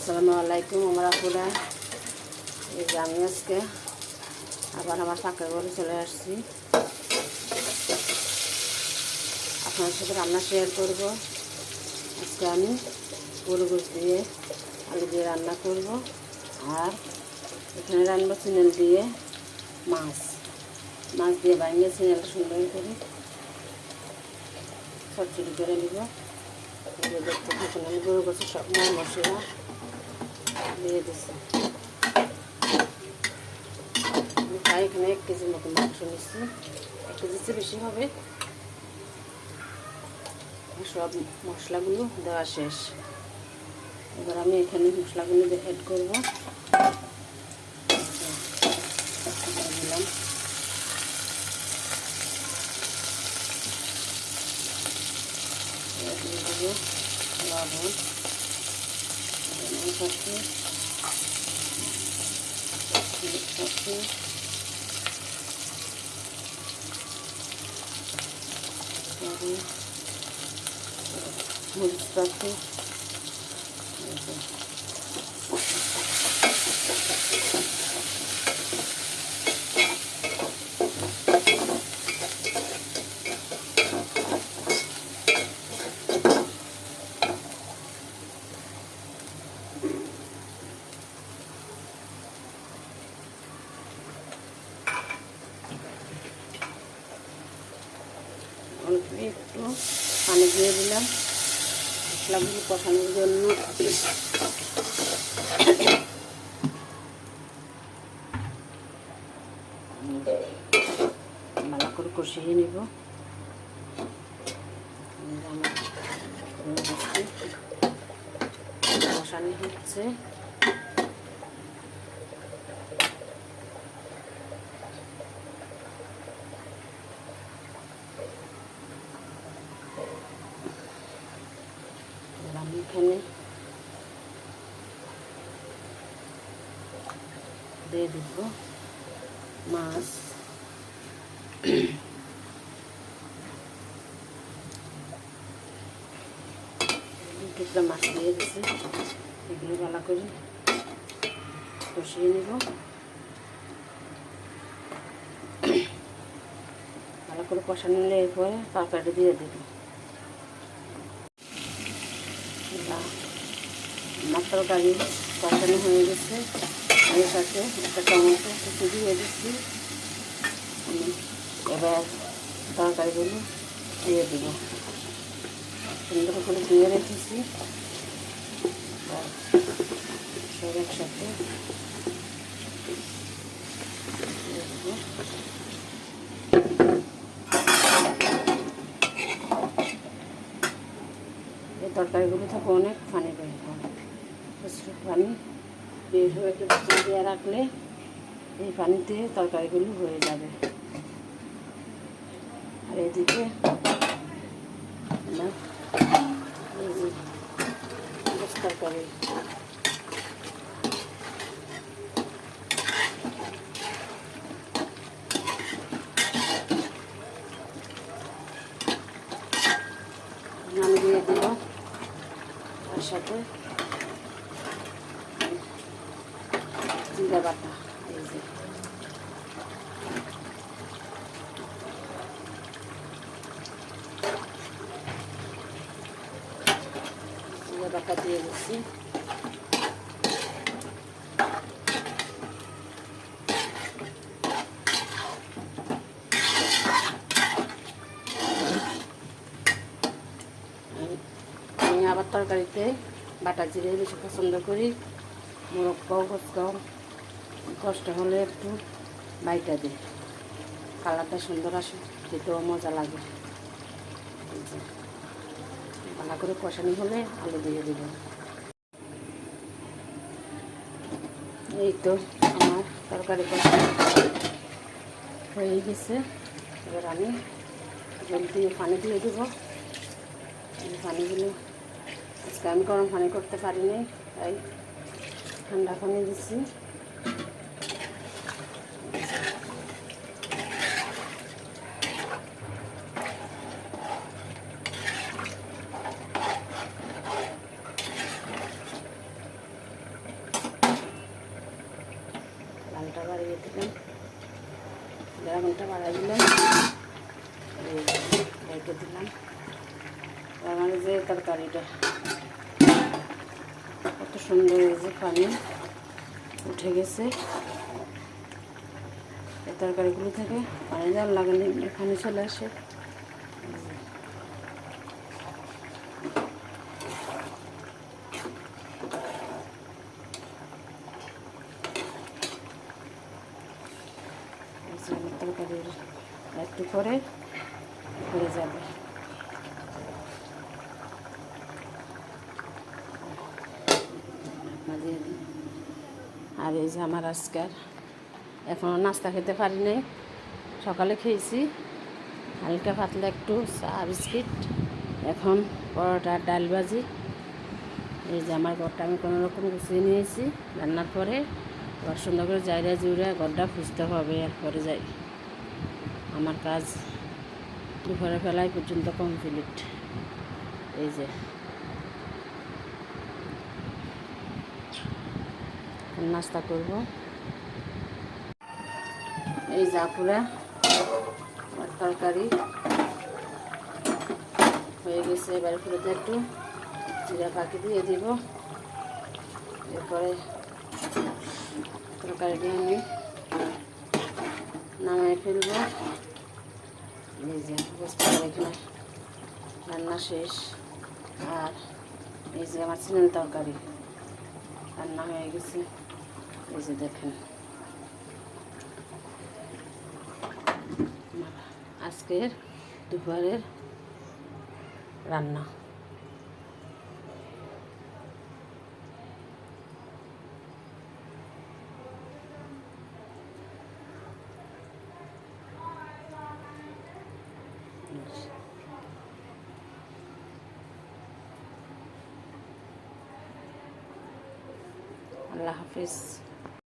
আসসালামু আলাইকুম আমরা আপুরা। এই যে আমি আজকে আবার আমার পাকা ঘরে চলে আসছি, আপনার সাথে রান্না শেয়ার করব। আজকে আমি গরু গোশ দিয়ে আলু দিয়ে রান্না করব, আর এখানে রান্না চিনেল দিয়ে মাছ দিয়ে বানিয়ে চিনেলটা সুন্দর করে চটচড়ি করে নিব। দেখতে থাকুন, আমি গরু গোশের সব মশলা দিয়ে দিচ্ছি। তাই এখানে 1 কেজির মতো মাংস নিচ্ছি, 1 কেজির চেয়ে বেশি হবে। সব মশলাগুলো দেওয়া শেষ, এবার আমি এখানে মশলাগুলো অ্যাড করবো। দিলাম লবণ, মরিচ পাখি, অল্প একটু পানি দিয়ে দিলাম মশলাগুলো কষানোর জন্য। ভালো করে কষিয়ে নিব। কষানো হচ্ছে, আমি এখানে দিয়ে দিব মাছ। টুকরা মাছ দিয়ে দিচ্ছি, এগুলো ভালো করে কষিয়ে নিব। ভালো করে কষানো নিলে এরপরে তরকারি দিয়ে দেব। আমার তরকারি কষানো হয়ে গেছে, এর সাথে একটা টমেটো কুচি দিয়ে দিচ্ছি। এবার তরকারিগুলো দিয়ে দেব, সুন্দর করে দিয়ে রেখেছি সব একসাথে এই তরকারিগুলো থেকে অনেক পানি বের হয়, পানি বের হয়ে একটু দিয়ে রাখলে এই পানিতে তরকারিগুলো হয়ে যাবে। আর এদিকে তরকারি আমি দিয়ে দেব, তার সাথে জিরা বাটা। এই যে জিরা বাটা দিয়ে দিচ্ছি। আমি আবার তরকারিতে বাটা জিরে বেশি পছন্দ করি, মোরব্বাও কচকাও কষ্ট হলে একটু বাইটা দিই, কালারটা সুন্দর আসে, খেতেও মজা লাগে। ভালো করে কষানি হলে আলু দিয়ে দেব। এই তো আমার তরকারি কষানো হয়ে গেছে, এবার আমি জল দিয়ে পানি দিয়ে দেবো। এই পানিগুলো আজকে আমি গরম পানি করতে পারিনি, তাই ঠান্ডা পানি দিচ্ছি। ড্রাগনটা বাড়িয়ে দিলাম, ড্রাগনটা বাড়াই দিলাম, রেখে দিলাম। আমার যে তরকারিটা কত সুন্দর, এই যে পানি উঠে গেছে, এই তরকারিগুলো থেকে পানি দেওয়ার লাগে না, পানি চলে আসে। তরকারির একটু করে হয়ে যাবে। আর এই যে আমার আজকাল এখনও নাস্তা খেতে পারি নাই, সকালে খেয়েছি হালকা পাতলা একটু চা বিস্কিট, এখন পরোটা ডাল ভাজি। এই যে আমার ঘরটা আমি কোনো রকম গুছিয়ে নিয়েছি, রান্নার পরে ঘর সুন্দর করে জায়গা জুড়ে ঘরটা খুঁজতে হবে, এরপরে যাই আমার কাজ দুপুরে ফেলাই পর্যন্ত কমপ্লিট। এই যে নাস্তা করব, এই জাপুরা আমার তরকারি হয়ে গেছে। এবার ফুলতে একটু জিরা পাখি দিয়ে দিব, এরপরে তরকারিটা আমি নামাই ফেলবো। এই যে বুঝতে পারি এখানে রান্না শেষ। আর এই যে আমার চিকেন তরকারি রান্না হয়ে গেছে, এই যে দেখেন আজকের দুপুরের রান্না। আল্লাহ হাফিজ।